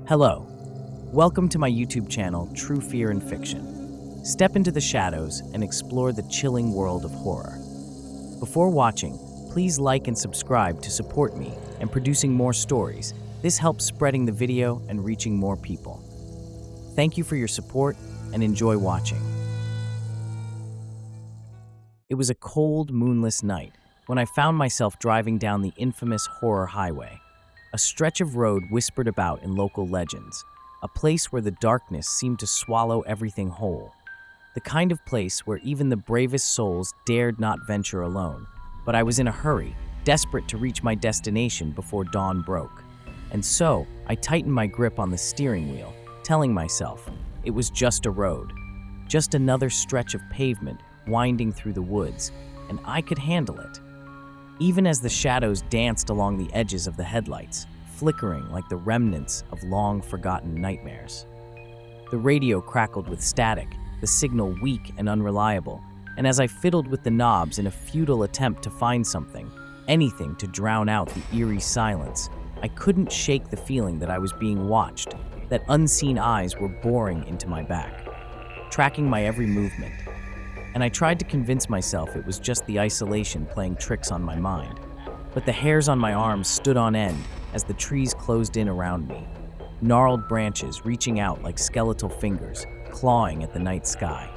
Hello. Welcome to my YouTube channel, True Fear and Fiction. Step into the shadows and explore the chilling world of horror. Before watching, please like and subscribe to support me in producing more stories. This helps spreading the video and reaching more people. Thank you for your support and enjoy watching. It was a cold, moonless night when I found myself driving down the infamous horror highway, a stretch of road whispered about in local legends, a place where the darkness seemed to swallow everything whole, the kind of place where even the bravest souls dared not venture alone. But I was in a hurry, desperate to reach my destination before dawn broke. And so, I tightened my grip on the steering wheel, telling myself it was just a road, just another stretch of pavement winding through the woods, and I could handle it. Even as the shadows danced along the edges of the headlights, flickering like the remnants of long-forgotten nightmares. The radio crackled with static, the signal weak and unreliable, and as I fiddled with the knobs in a futile attempt to find something, anything to drown out the eerie silence, I couldn't shake the feeling that I was being watched, that unseen eyes were boring into my back, tracking my every movement. And I tried to convince myself it was just the isolation playing tricks on my mind. But the hairs on my arms stood on end as the trees closed in around me, gnarled branches reaching out like skeletal fingers, clawing at the night sky.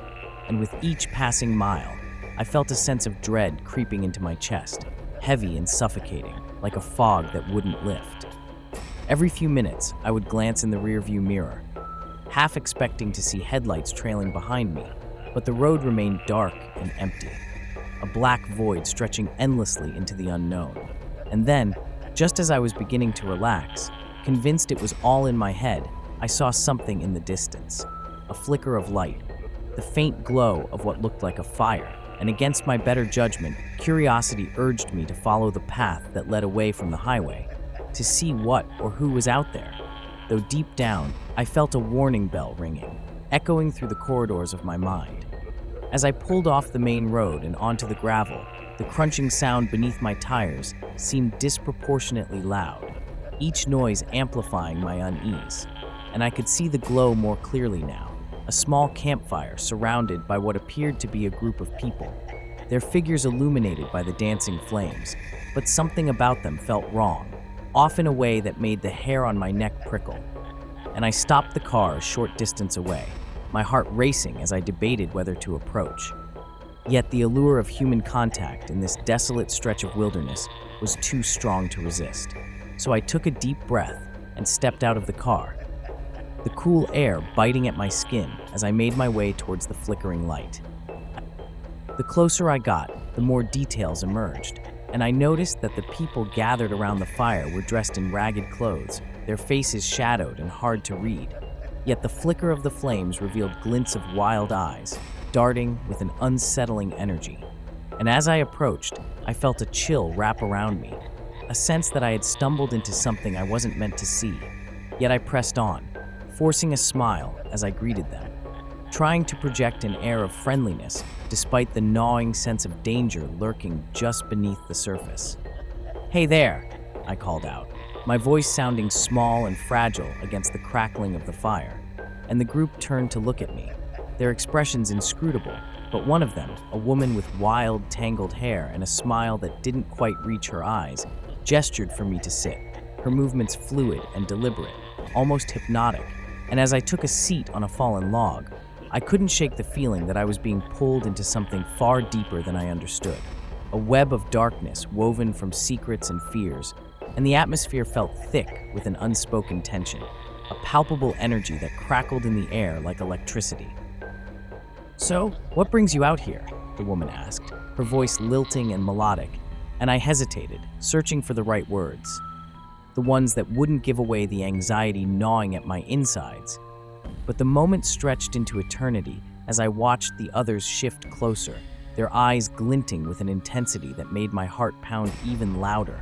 And with each passing mile, I felt a sense of dread creeping into my chest, heavy and suffocating, like a fog that wouldn't lift. Every few minutes, I would glance in the rearview mirror, half expecting to see headlights trailing behind me, but the road remained dark and empty, a black void stretching endlessly into the unknown. And then, just as I was beginning to relax, convinced it was all in my head, I saw something in the distance, a flicker of light, the faint glow of what looked like a fire, and against my better judgment, curiosity urged me to follow the path that led away from the highway, to see what or who was out there. Though deep down, I felt a warning bell ringing, echoing through the corridors of my mind. As I pulled off the main road and onto the gravel, the crunching sound beneath my tires seemed disproportionately loud, each noise amplifying my unease. And I could see the glow more clearly now, a small campfire surrounded by what appeared to be a group of people, their figures illuminated by the dancing flames, but something about them felt wrong, off in a way that made the hair on my neck prickle. And I stopped the car a short distance away, my heart racing as I debated whether to approach. Yet the allure of human contact in this desolate stretch of wilderness was too strong to resist. So I took a deep breath and stepped out of the car, the cool air biting at my skin as I made my way towards the flickering light. The closer I got, the more details emerged, and I noticed that the people gathered around the fire were dressed in ragged clothes, their faces shadowed and hard to read. Yet the flicker of the flames revealed glints of wild eyes, darting with an unsettling energy. And as I approached, I felt a chill wrap around me, a sense that I had stumbled into something I wasn't meant to see. Yet I pressed on, forcing a smile as I greeted them, trying to project an air of friendliness despite the gnawing sense of danger lurking just beneath the surface. "Hey there," I called out, my voice sounding small and fragile against the crackling of the fire, and the group turned to look at me, their expressions inscrutable, but one of them, a woman with wild, tangled hair and a smile that didn't quite reach her eyes, gestured for me to sit, her movements fluid and deliberate, almost hypnotic, and as I took a seat on a fallen log, I couldn't shake the feeling that I was being pulled into something far deeper than I understood, a web of darkness woven from secrets and fears, and the atmosphere felt thick with an unspoken tension, a palpable energy that crackled in the air like electricity. "So, what brings you out here?" the woman asked, her voice lilting and melodic, and I hesitated, searching for the right words, the ones that wouldn't give away the anxiety gnawing at my insides. But the moment stretched into eternity as I watched the others shift closer, their eyes glinting with an intensity that made my heart pound even louder.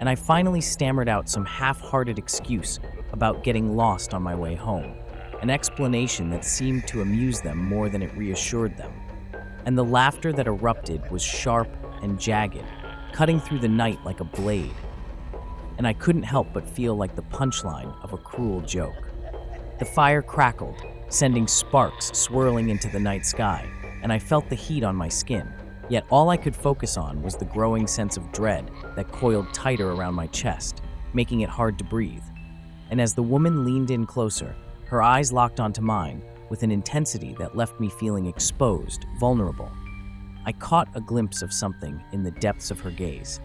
And I finally stammered out some half-hearted excuse about getting lost on my way home, an explanation that seemed to amuse them more than it reassured them. And the laughter that erupted was sharp and jagged, cutting through the night like a blade. and I couldn't help but feel like the punchline of a cruel joke. The fire crackled, sending sparks swirling into the night sky, and I felt the heat on my skin. Yet all I could focus on was the growing sense of dread that coiled tighter around my chest, making it hard to breathe. And as the woman leaned in closer, her eyes locked onto mine with an intensity that left me feeling exposed, vulnerable. I caught a glimpse of something in the depths of her gaze.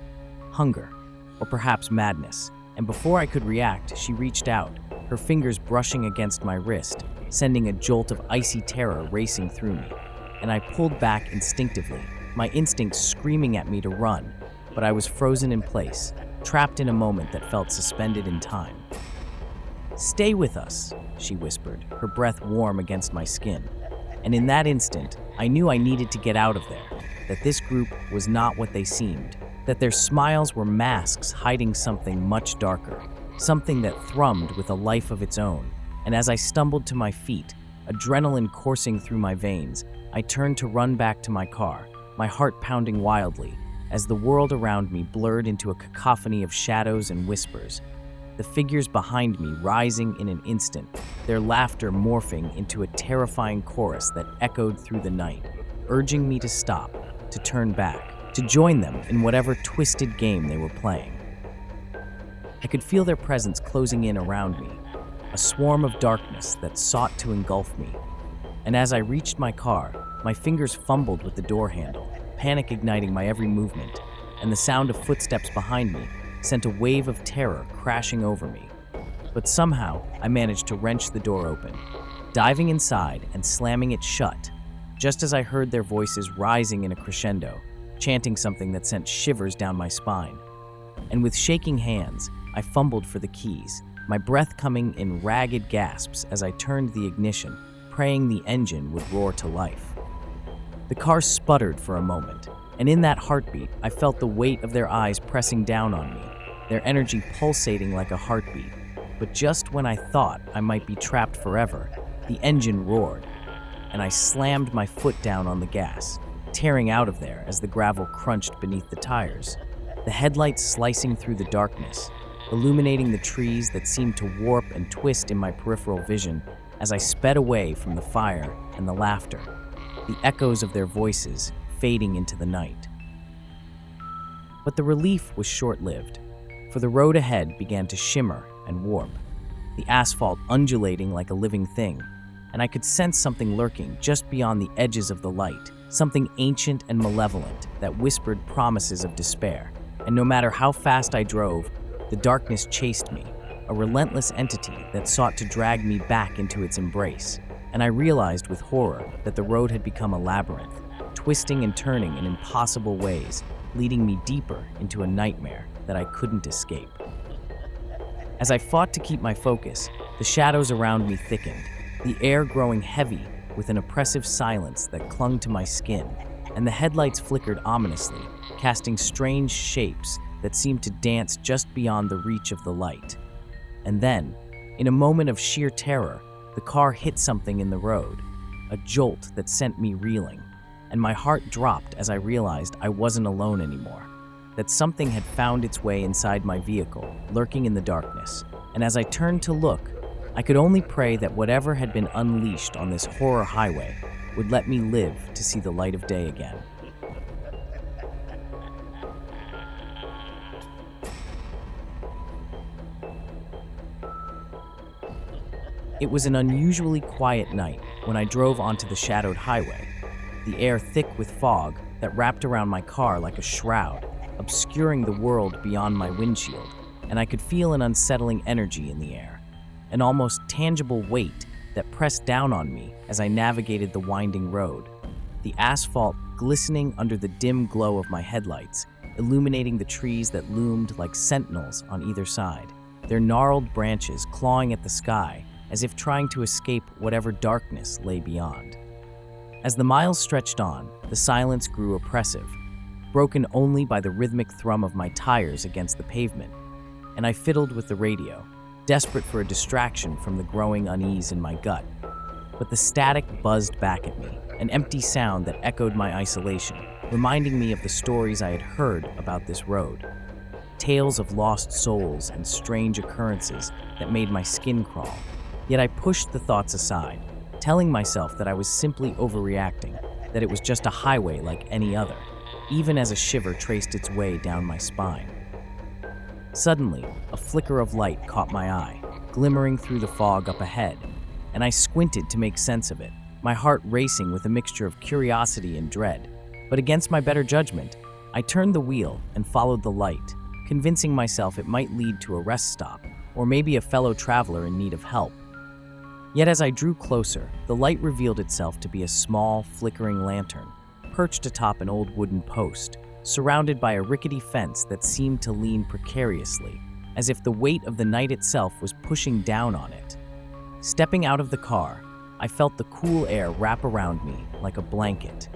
Hunger, or perhaps madness, and before I could react, she reached out, her fingers brushing against my wrist, sending a jolt of icy terror racing through me. And I pulled back instinctively, my instincts screaming at me to run, but I was frozen in place, trapped in a moment that felt suspended in time. "Stay with us," she whispered, her breath warm against my skin. And in that instant, I knew I needed to get out of there, that this group was not what they seemed, that their smiles were masks hiding something much darker, something that thrummed with a life of its own. And as I stumbled to my feet, adrenaline coursing through my veins, I turned to run back to my car, my heart pounding wildly, as the world around me blurred into a cacophony of shadows and whispers. The figures behind me rising in an instant, their laughter morphing into a terrifying chorus that echoed through the night, urging me to stop, to turn back, to join them in whatever twisted game they were playing. I could feel their presence closing in around me, a swarm of darkness that sought to engulf me. And as I reached my car, my fingers fumbled with the door handle, panic igniting my every movement, and the sound of footsteps behind me sent a wave of terror crashing over me. But somehow, I managed to wrench the door open, diving inside and slamming it shut, just as I heard their voices rising in a crescendo, chanting something that sent shivers down my spine. And with shaking hands, I fumbled for the keys, my breath coming in ragged gasps as I turned the ignition, praying the engine would roar to life. The car sputtered for a moment, and in that heartbeat, I felt the weight of their eyes pressing down on me, their energy pulsating like a heartbeat. But just when I thought I might be trapped forever, the engine roared, and I slammed my foot down on the gas, tearing out of there as the gravel crunched beneath the tires, the headlights slicing through the darkness, illuminating the trees that seemed to warp and twist in my peripheral vision as I sped away from the fire and the laughter, the echoes of their voices fading into the night. But the relief was short-lived, for the road ahead began to shimmer and warp, the asphalt undulating like a living thing, and I could sense something lurking just beyond the edges of the light, something ancient and malevolent that whispered promises of despair. And no matter how fast I drove, the darkness chased me, a relentless entity that sought to drag me back into its embrace. And I realized with horror that the road had become a labyrinth, twisting and turning in impossible ways, leading me deeper into a nightmare that I couldn't escape. As I fought to keep my focus, the shadows around me thickened, the air growing heavy with an oppressive silence that clung to my skin, and the headlights flickered ominously, casting strange shapes that seemed to dance just beyond the reach of the light. And then, in a moment of sheer terror, the car hit something in the road, a jolt that sent me reeling, and my heart dropped as I realized I wasn't alone anymore, that something had found its way inside my vehicle, lurking in the darkness. And as I turned to look, I could only pray that whatever had been unleashed on this horror highway would let me live to see the light of day again. It was an unusually quiet night when I drove onto the shadowed highway, the air thick with fog that wrapped around my car like a shroud, obscuring the world beyond my windshield, and I could feel an unsettling energy in the air, an almost tangible weight that pressed down on me as I navigated the winding road, the asphalt glistening under the dim glow of my headlights, illuminating the trees that loomed like sentinels on either side, their gnarled branches clawing at the sky as if trying to escape whatever darkness lay beyond. As the miles stretched on, the silence grew oppressive, broken only by the rhythmic thrum of my tires against the pavement, and I fiddled with the radio, desperate for a distraction from the growing unease in my gut. But the static buzzed back at me, an empty sound that echoed my isolation, reminding me of the stories I had heard about this road. tales of lost souls and strange occurrences that made my skin crawl. Yet I pushed the thoughts aside, telling myself that I was simply overreacting, that it was just a highway like any other, even as a shiver traced its way down my spine. Suddenly, a flicker of light caught my eye, glimmering through the fog up ahead, and I squinted to make sense of it, my heart racing with a mixture of curiosity and dread. But against my better judgment, I turned the wheel and followed the light, convincing myself it might lead to a rest stop, or maybe a fellow traveler in need of help. Yet as I drew closer, the light revealed itself to be a small, flickering lantern, perched atop an old wooden post, surrounded by a rickety fence that seemed to lean precariously, as if the weight of the night itself was pushing down on it. Stepping out of the car, I felt the cool air wrap around me like a blanket.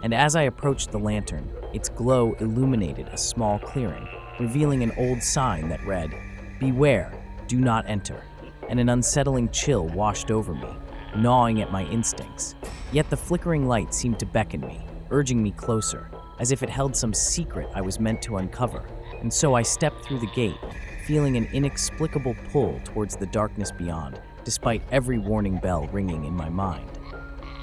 And as I approached the lantern, its glow illuminated a small clearing, revealing an old sign that read, "Beware, do not enter," and an unsettling chill washed over me, gnawing at my instincts. Yet the flickering light seemed to beckon me, urging me closer, as if it held some secret I was meant to uncover. And so I stepped through the gate, feeling an inexplicable pull towards the darkness beyond, despite every warning bell ringing in my mind.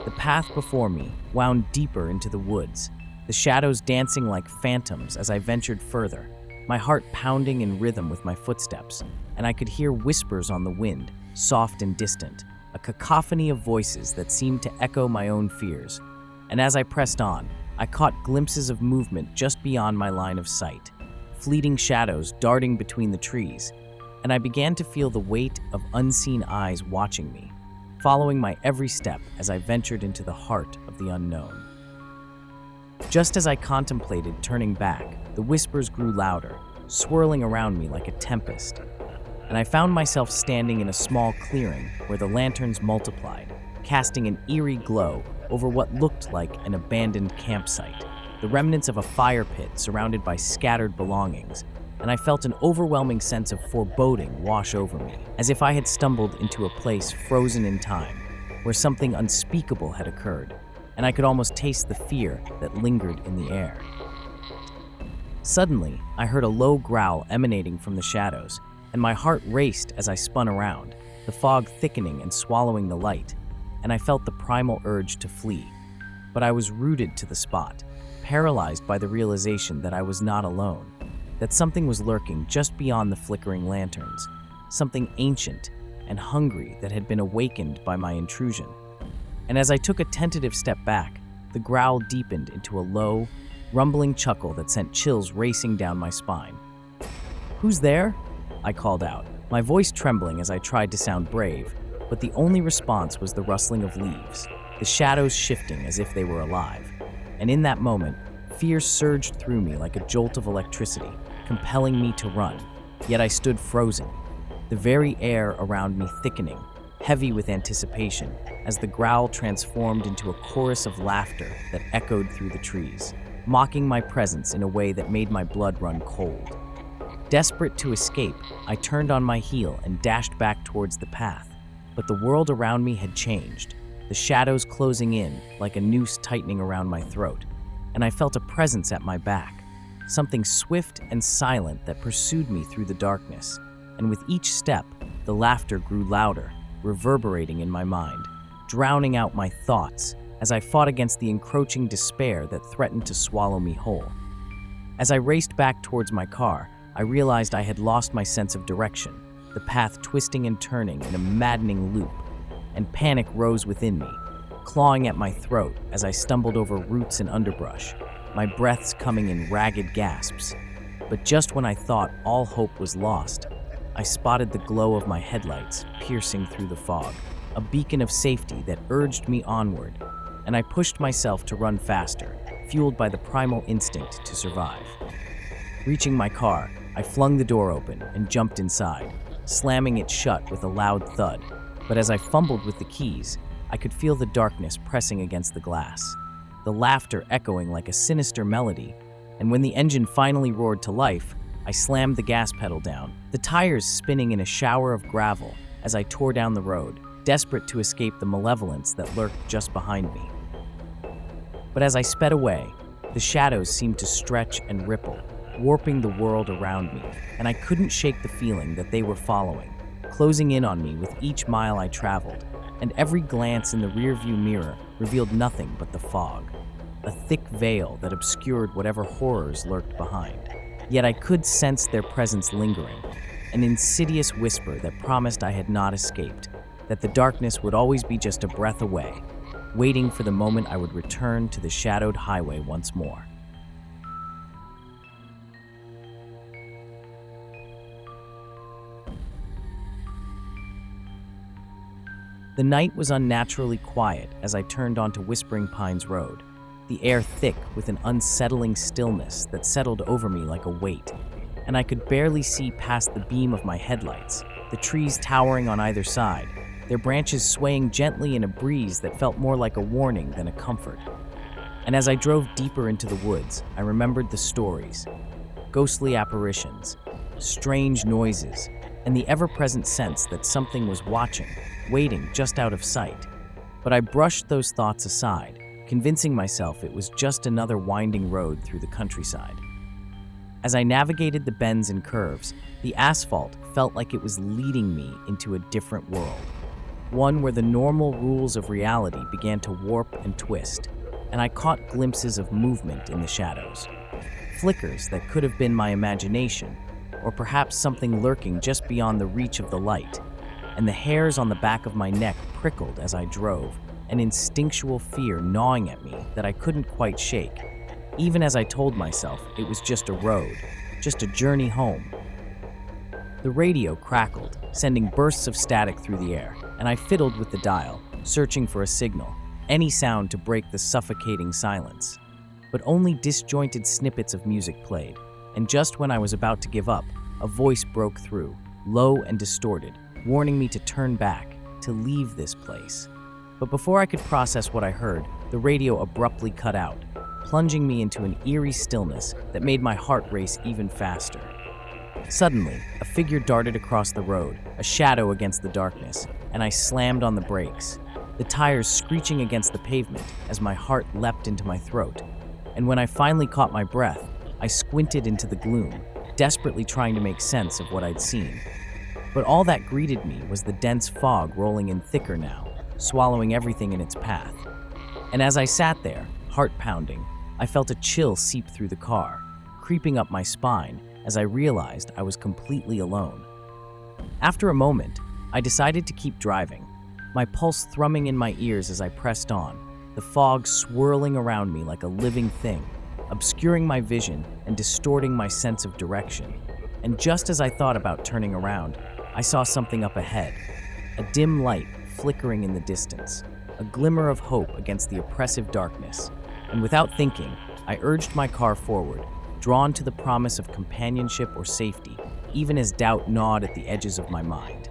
The path before me wound deeper into the woods, the shadows dancing like phantoms as I ventured further, my heart pounding in rhythm with my footsteps, and I could hear whispers on the wind, soft and distant, a cacophony of voices that seemed to echo my own fears. And as I pressed on, I caught glimpses of movement just beyond my line of sight, fleeting shadows darting between the trees, and I began to feel the weight of unseen eyes watching me, following my every step as I ventured into the heart of the unknown. Just as I contemplated turning back, the whispers grew louder, swirling around me like a tempest, and I found myself standing in a small clearing where the lanterns multiplied, casting an eerie glow over what looked like an abandoned campsite, the remnants of a fire pit surrounded by scattered belongings, and I felt an overwhelming sense of foreboding wash over me, as if I had stumbled into a place frozen in time, where something unspeakable had occurred, and I could almost taste the fear that lingered in the air. Suddenly, I heard a low growl emanating from the shadows, and my heart raced as I spun around, the fog thickening and swallowing the light, and I felt the primal urge to flee. But I was rooted to the spot, paralyzed by the realization that I was not alone, that something was lurking just beyond the flickering lanterns, something ancient and hungry that had been awakened by my intrusion. And as I took a tentative step back, the growl deepened into a low, rumbling chuckle that sent chills racing down my spine. "Who's there?" I called out, my voice trembling as I tried to sound brave, but the only response was the rustling of leaves, the shadows shifting as if they were alive. And in that moment, fear surged through me like a jolt of electricity, compelling me to run. Yet I stood frozen, the very air around me thickening, heavy with anticipation, as the growl transformed into a chorus of laughter that echoed through the trees, mocking my presence in a way that made my blood run cold. Desperate to escape, I turned on my heel and dashed back towards the path, but the world around me had changed, the shadows closing in like a noose tightening around my throat, and I felt a presence at my back, something swift and silent that pursued me through the darkness, and with each step, the laughter grew louder, reverberating in my mind, drowning out my thoughts as I fought against the encroaching despair that threatened to swallow me whole. As I raced back towards my car, I realized I had lost my sense of direction, the path twisting and turning in a maddening loop, and panic rose within me, clawing at my throat as I stumbled over roots and underbrush, my breaths coming in ragged gasps. But just when I thought all hope was lost, I spotted the glow of my headlights piercing through the fog, a beacon of safety that urged me onward, and I pushed myself to run faster, fueled by the primal instinct to survive. Reaching my car, I flung the door open and jumped inside, slamming it shut with a loud thud. But as I fumbled with the keys, I could feel the darkness pressing against the glass, the laughter echoing like a sinister melody, and when the engine finally roared to life, I slammed the gas pedal down, the tires spinning in a shower of gravel as I tore down the road, desperate to escape the malevolence that lurked just behind me. But as I sped away, the shadows seemed to stretch and ripple, warping the world around me, and I couldn't shake the feeling that they were following, closing in on me with each mile I traveled, and every glance in the rearview mirror revealed nothing but the fog, a thick veil that obscured whatever horrors lurked behind. Yet I could sense their presence lingering, an insidious whisper that promised I had not escaped, that the darkness would always be just a breath away, waiting for the moment I would return to the shadowed highway once more. The night was unnaturally quiet as I turned onto Whispering Pines Road, the air thick with an unsettling stillness that settled over me like a weight, and I could barely see past the beam of my headlights, the trees towering on either side, their branches swaying gently in a breeze that felt more like a warning than a comfort. And as I drove deeper into the woods, I remembered the stories, ghostly apparitions, strange noises, and the ever-present sense that something was watching, waiting just out of sight. But I brushed those thoughts aside, convincing myself it was just another winding road through the countryside. As I navigated the bends and curves, the asphalt felt like it was leading me into a different world, one where the normal rules of reality began to warp and twist, and I caught glimpses of movement in the shadows, flickers that could have been my imagination, or perhaps something lurking just beyond the reach of the light, and the hairs on the back of my neck prickled as I drove, an instinctual fear gnawing at me that I couldn't quite shake, even as I told myself it was just a road, just a journey home. The radio crackled, sending bursts of static through the air, and I fiddled with the dial, searching for a signal, any sound to break the suffocating silence. But only disjointed snippets of music played, and just when I was about to give up, a voice broke through, low and distorted, warning me to turn back, to leave this place. But before I could process what I heard, the radio abruptly cut out, plunging me into an eerie stillness that made my heart race even faster. Suddenly, a figure darted across the road, a shadow against the darkness, and I slammed on the brakes, the tires screeching against the pavement as my heart leapt into my throat. And when I finally caught my breath, I squinted into the gloom, desperately trying to make sense of what I'd seen. But all that greeted me was the dense fog rolling in thicker now, swallowing everything in its path. And as I sat there, heart pounding, I felt a chill seep through the car, creeping up my spine as I realized I was completely alone. After a moment, I decided to keep driving, my pulse thrumming in my ears as I pressed on, the fog swirling around me like a living thing, obscuring my vision and distorting my sense of direction. And just as I thought about turning around, I saw something up ahead, a dim light flickering in the distance, a glimmer of hope against the oppressive darkness. And without thinking, I urged my car forward, drawn to the promise of companionship or safety, even as doubt gnawed at the edges of my mind.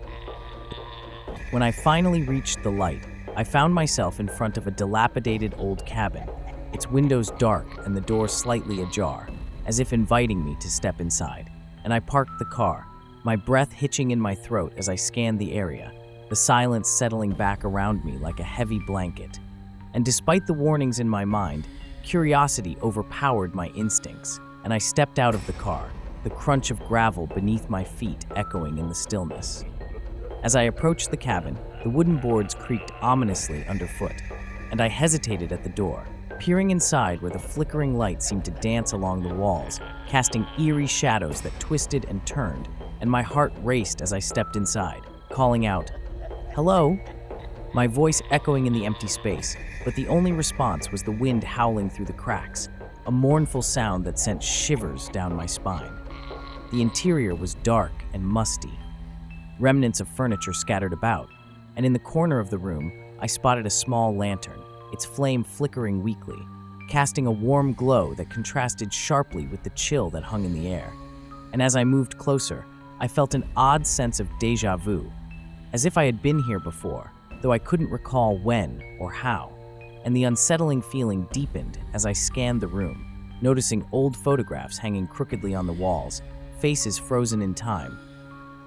When I finally reached the light, I found myself in front of a dilapidated old cabin, its windows dark and the door slightly ajar, as if inviting me to step inside. And I parked the car, my breath hitching in my throat as I scanned the area, the silence settling back around me like a heavy blanket. And despite the warnings in my mind, curiosity overpowered my instincts, and I stepped out of the car, the crunch of gravel beneath my feet echoing in the stillness. As I approached the cabin, the wooden boards creaked ominously underfoot, and I hesitated at the door, peering inside where the flickering light seemed to dance along the walls, casting eerie shadows that twisted and turned, and my heart raced as I stepped inside, calling out, "Hello?" My voice echoing in the empty space, but the only response was the wind howling through the cracks, a mournful sound that sent shivers down my spine. The interior was dark and musty, remnants of furniture scattered about, and in the corner of the room, I spotted a small lantern, its flame flickering weakly, casting a warm glow that contrasted sharply with the chill that hung in the air. And as I moved closer, I felt an odd sense of déjà vu, as if I had been here before, though I couldn't recall when or how, and the unsettling feeling deepened as I scanned the room, noticing old photographs hanging crookedly on the walls, faces frozen in time,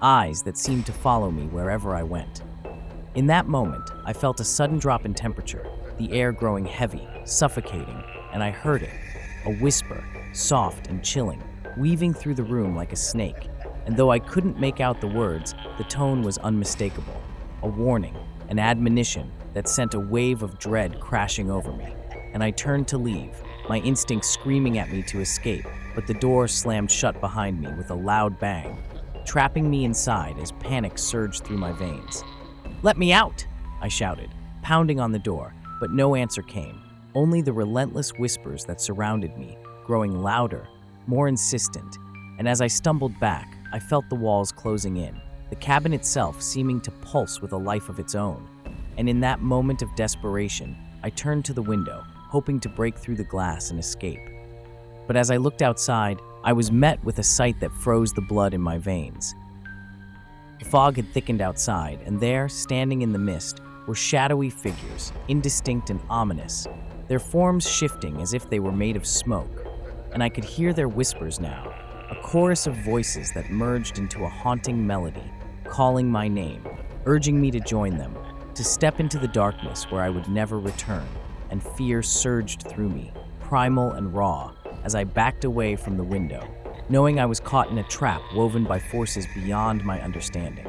eyes that seemed to follow me wherever I went. In that moment, I felt a sudden drop in temperature, the air growing heavy, suffocating, and I heard it, a whisper, soft and chilling, weaving through the room like a snake, and though I couldn't make out the words, the tone was unmistakable. A warning, an admonition that sent a wave of dread crashing over me, and I turned to leave, my instincts screaming at me to escape, but the door slammed shut behind me with a loud bang, trapping me inside as panic surged through my veins. "Let me out!" I shouted, pounding on the door, but no answer came, only the relentless whispers that surrounded me, growing louder, more insistent, and as I stumbled back, I felt the walls closing in, the cabin itself seeming to pulse with a life of its own. And in that moment of desperation, I turned to the window, hoping to break through the glass and escape. But as I looked outside, I was met with a sight that froze the blood in my veins. The fog had thickened outside, and there, standing in the mist, were shadowy figures, indistinct and ominous, their forms shifting as if they were made of smoke. And I could hear their whispers now, a chorus of voices that merged into a haunting melody, calling my name, urging me to join them, to step into the darkness where I would never return, and fear surged through me, primal and raw, as I backed away from the window, knowing I was caught in a trap woven by forces beyond my understanding.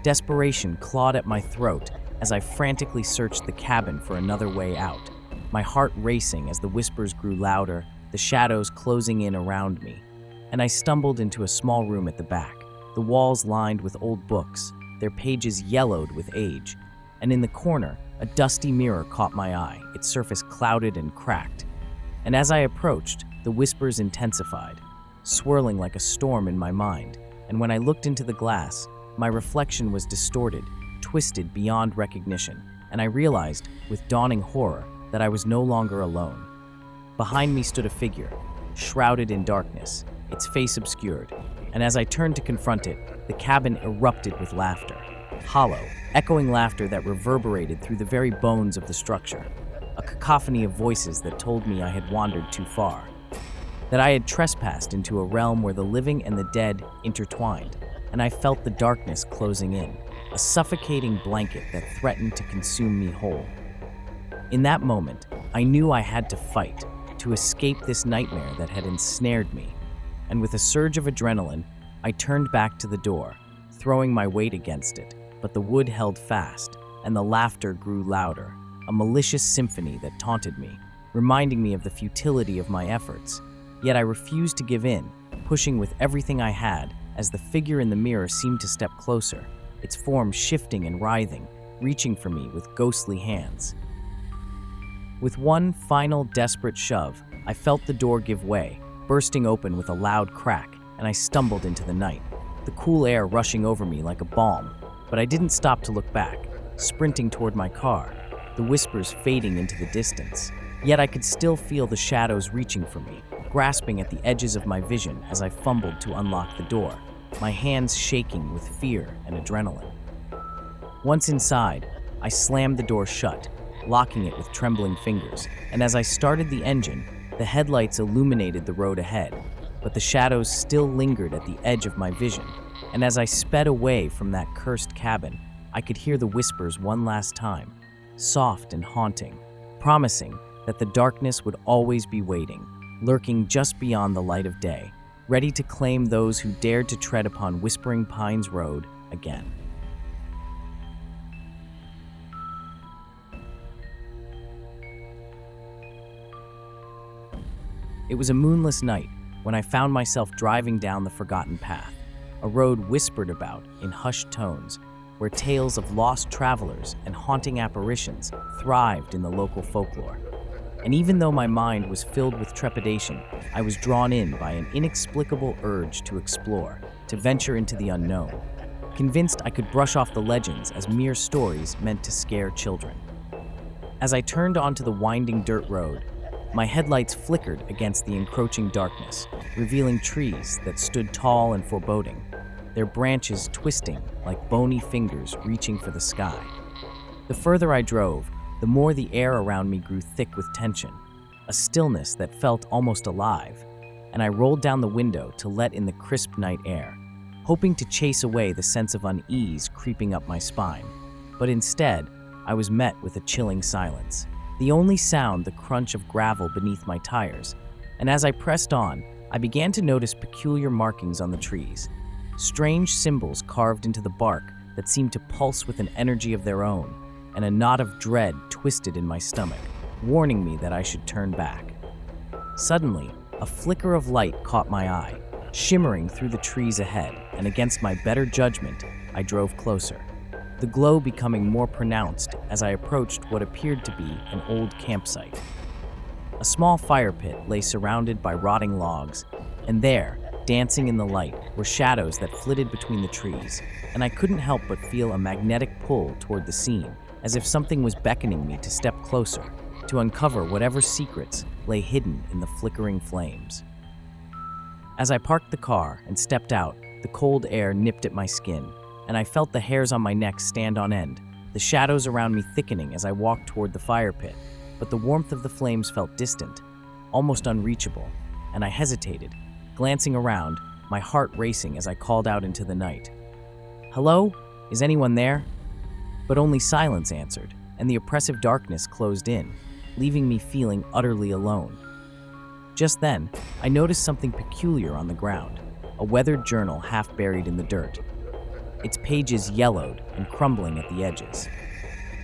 Desperation clawed at my throat as I frantically searched the cabin for another way out, my heart racing as the whispers grew louder, the shadows closing in around me, and I stumbled into a small room at the back, the walls lined with old books, their pages yellowed with age, and in the corner, a dusty mirror caught my eye, its surface clouded and cracked. And as I approached, the whispers intensified, swirling like a storm in my mind, and when I looked into the glass, my reflection was distorted, twisted beyond recognition, and I realized, with dawning horror, that I was no longer alone. Behind me stood a figure, shrouded in darkness, its face obscured, and as I turned to confront it, the cabin erupted with laughter. Hollow, echoing laughter that reverberated through the very bones of the structure. A cacophony of voices that told me I had wandered too far. That I had trespassed into a realm where the living and the dead intertwined, and I felt the darkness closing in, a suffocating blanket that threatened to consume me whole. In that moment, I knew I had to fight, to escape this nightmare that had ensnared me, and with a surge of adrenaline, I turned back to the door, throwing my weight against it, but the wood held fast, and the laughter grew louder, a malicious symphony that taunted me, reminding me of the futility of my efforts. Yet I refused to give in, pushing with everything I had as the figure in the mirror seemed to step closer, its form shifting and writhing, reaching for me with ghostly hands. With one final desperate shove, I felt the door give way, bursting open with a loud crack, and I stumbled into the night, the cool air rushing over me like a balm. But I didn't stop to look back, sprinting toward my car, the whispers fading into the distance. Yet I could still feel the shadows reaching for me, grasping at the edges of my vision as I fumbled to unlock the door, my hands shaking with fear and adrenaline. Once inside, I slammed the door shut, locking it with trembling fingers, and as I started the engine, the headlights illuminated the road ahead, but the shadows still lingered at the edge of my vision, and as I sped away from that cursed cabin, I could hear the whispers one last time, soft and haunting, promising that the darkness would always be waiting, lurking just beyond the light of day, ready to claim those who dared to tread upon Whispering Pines Road again. It was a moonless night when I found myself driving down the forgotten path, a road whispered about in hushed tones, where tales of lost travelers and haunting apparitions thrived in the local folklore. And even though my mind was filled with trepidation, I was drawn in by an inexplicable urge to explore, to venture into the unknown, convinced I could brush off the legends as mere stories meant to scare children. As I turned onto the winding dirt road, my headlights flickered against the encroaching darkness, revealing trees that stood tall and foreboding, their branches twisting like bony fingers reaching for the sky. The further I drove, the more the air around me grew thick with tension, a stillness that felt almost alive, and I rolled down the window to let in the crisp night air, hoping to chase away the sense of unease creeping up my spine. But instead, I was met with a chilling silence, the only sound the crunch of gravel beneath my tires, and as I pressed on, I began to notice peculiar markings on the trees, strange symbols carved into the bark that seemed to pulse with an energy of their own, and a knot of dread twisted in my stomach, warning me that I should turn back. Suddenly, a flicker of light caught my eye, shimmering through the trees ahead, and against my better judgment, I drove closer, the glow becoming more pronounced as I approached what appeared to be an old campsite. A small fire pit lay surrounded by rotting logs, and there, dancing in the light, were shadows that flitted between the trees, and I couldn't help but feel a magnetic pull toward the scene, as if something was beckoning me to step closer, to uncover whatever secrets lay hidden in the flickering flames. As I parked the car and stepped out, the cold air nipped at my skin, and I felt the hairs on my neck stand on end, the shadows around me thickening as I walked toward the fire pit. But the warmth of the flames felt distant, almost unreachable, and I hesitated, glancing around, my heart racing as I called out into the night. "Hello? Is anyone there?" But only silence answered, and the oppressive darkness closed in, leaving me feeling utterly alone. Just then, I noticed something peculiar on the ground, a weathered journal half buried in the dirt, its pages yellowed and crumbling at the edges.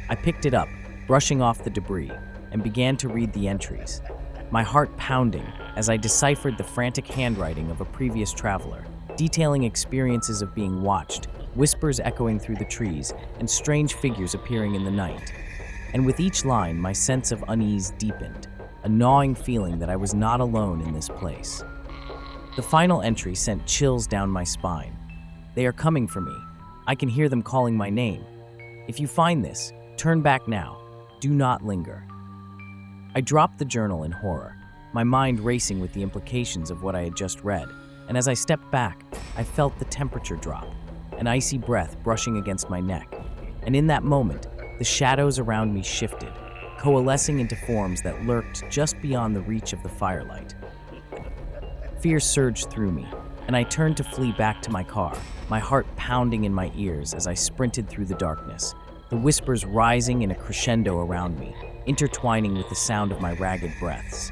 I picked it up, brushing off the debris, and began to read the entries, my heart pounding as I deciphered the frantic handwriting of a previous traveler, detailing experiences of being watched, whispers echoing through the trees, and strange figures appearing in the night. And with each line, my sense of unease deepened, a gnawing feeling that I was not alone in this place. The final entry sent chills down my spine. "They are coming for me. I can hear them calling my name. If you find this, turn back now. Do not linger." I dropped the journal in horror, my mind racing with the implications of what I had just read, and as I stepped back, I felt the temperature drop, an icy breath brushing against my neck, and in that moment, the shadows around me shifted, coalescing into forms that lurked just beyond the reach of the firelight. Fear surged through me, and I turned to flee back to my car, my heart pounding in my ears as I sprinted through the darkness, the whispers rising in a crescendo around me, intertwining with the sound of my ragged breaths.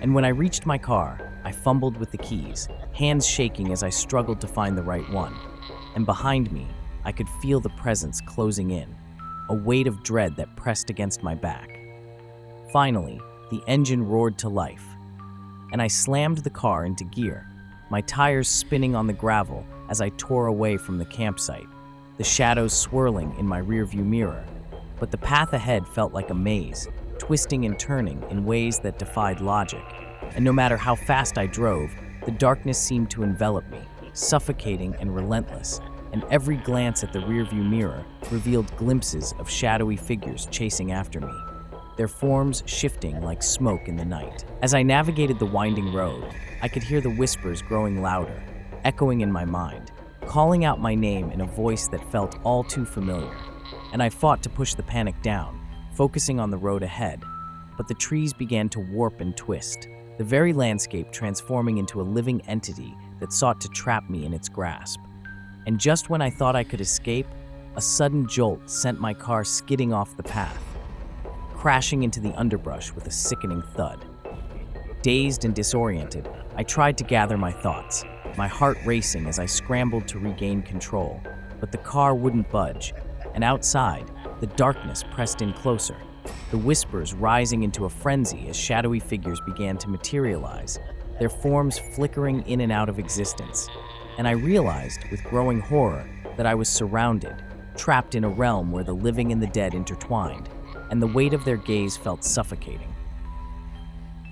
And when I reached my car, I fumbled with the keys, hands shaking as I struggled to find the right one. And behind me, I could feel the presence closing in, a weight of dread that pressed against my back. Finally, the engine roared to life, and I slammed the car into gear, my tires spinning on the gravel as I tore away from the campsite, the shadows swirling in my rearview mirror. But the path ahead felt like a maze, twisting and turning in ways that defied logic. And no matter how fast I drove, the darkness seemed to envelop me, suffocating and relentless, and every glance at the rearview mirror revealed glimpses of shadowy figures chasing after me, their forms shifting like smoke in the night. As I navigated the winding road, I could hear the whispers growing louder, echoing in my mind, calling out my name in a voice that felt all too familiar. And I fought to push the panic down, focusing on the road ahead, but the trees began to warp and twist, the very landscape transforming into a living entity that sought to trap me in its grasp. And just when I thought I could escape, a sudden jolt sent my car skidding off the path, crashing into the underbrush with a sickening thud. Dazed and disoriented, I tried to gather my thoughts, my heart racing as I scrambled to regain control, but the car wouldn't budge. And outside, the darkness pressed in closer, the whispers rising into a frenzy as shadowy figures began to materialize, their forms flickering in and out of existence. And I realized, with growing horror, that I was surrounded, trapped in a realm where the living and the dead intertwined, and the weight of their gaze felt suffocating.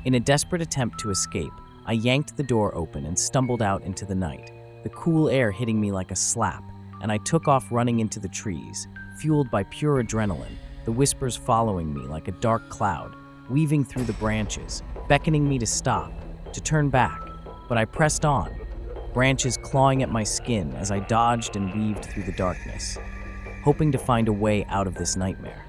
In a desperate attempt to escape, I yanked the door open and stumbled out into the night, the cool air hitting me like a slap, and I took off running into the trees, fueled by pure adrenaline, the whispers following me like a dark cloud, weaving through the branches, beckoning me to stop, to turn back. But I pressed on, branches clawing at my skin as I dodged and weaved through the darkness, hoping to find a way out of this nightmare.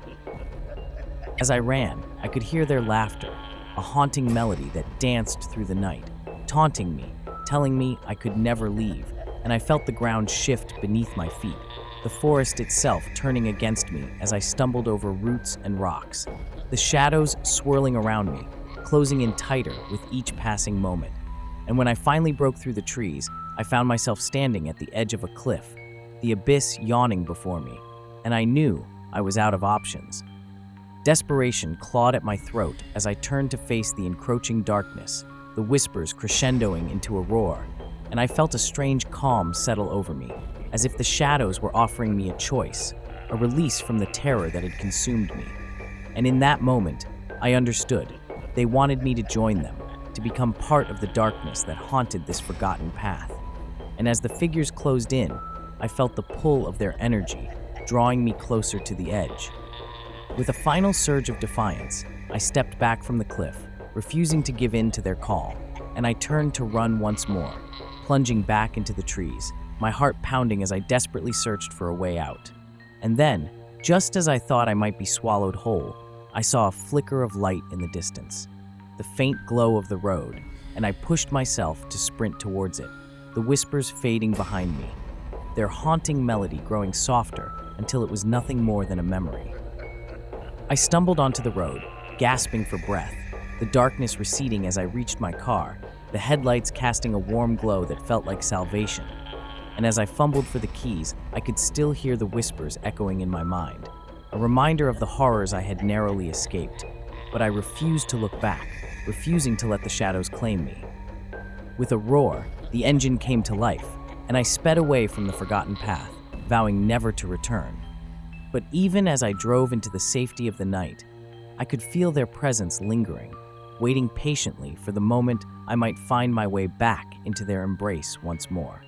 As I ran, I could hear their laughter, a haunting melody that danced through the night, taunting me, telling me I could never leave, and I felt the ground shift beneath my feet, the forest itself turning against me as I stumbled over roots and rocks, the shadows swirling around me, closing in tighter with each passing moment. And when I finally broke through the trees, I found myself standing at the edge of a cliff, the abyss yawning before me, and I knew I was out of options. Desperation clawed at my throat as I turned to face the encroaching darkness, the whispers crescendoing into a roar, and I felt a strange calm settle over me, as if the shadows were offering me a choice, a release from the terror that had consumed me. And in that moment, I understood. They wanted me to join them, to become part of the darkness that haunted this forgotten path. And as the figures closed in, I felt the pull of their energy, drawing me closer to the edge. With a final surge of defiance, I stepped back from the cliff, refusing to give in to their call, and I turned to run once more, plunging back into the trees, my heart pounding as I desperately searched for a way out. And then, just as I thought I might be swallowed whole, I saw a flicker of light in the distance, the faint glow of the road, and I pushed myself to sprint towards it, the whispers fading behind me, their haunting melody growing softer until it was nothing more than a memory. I stumbled onto the road, gasping for breath, the darkness receding as I reached my car, the headlights casting a warm glow that felt like salvation. And as I fumbled for the keys, I could still hear the whispers echoing in my mind, a reminder of the horrors I had narrowly escaped. But I refused to look back, refusing to let the shadows claim me. With a roar, the engine came to life, and I sped away from the forgotten path, vowing never to return. But even as I drove into the safety of the night, I could feel their presence lingering, waiting patiently for the moment I might find my way back into their embrace once more.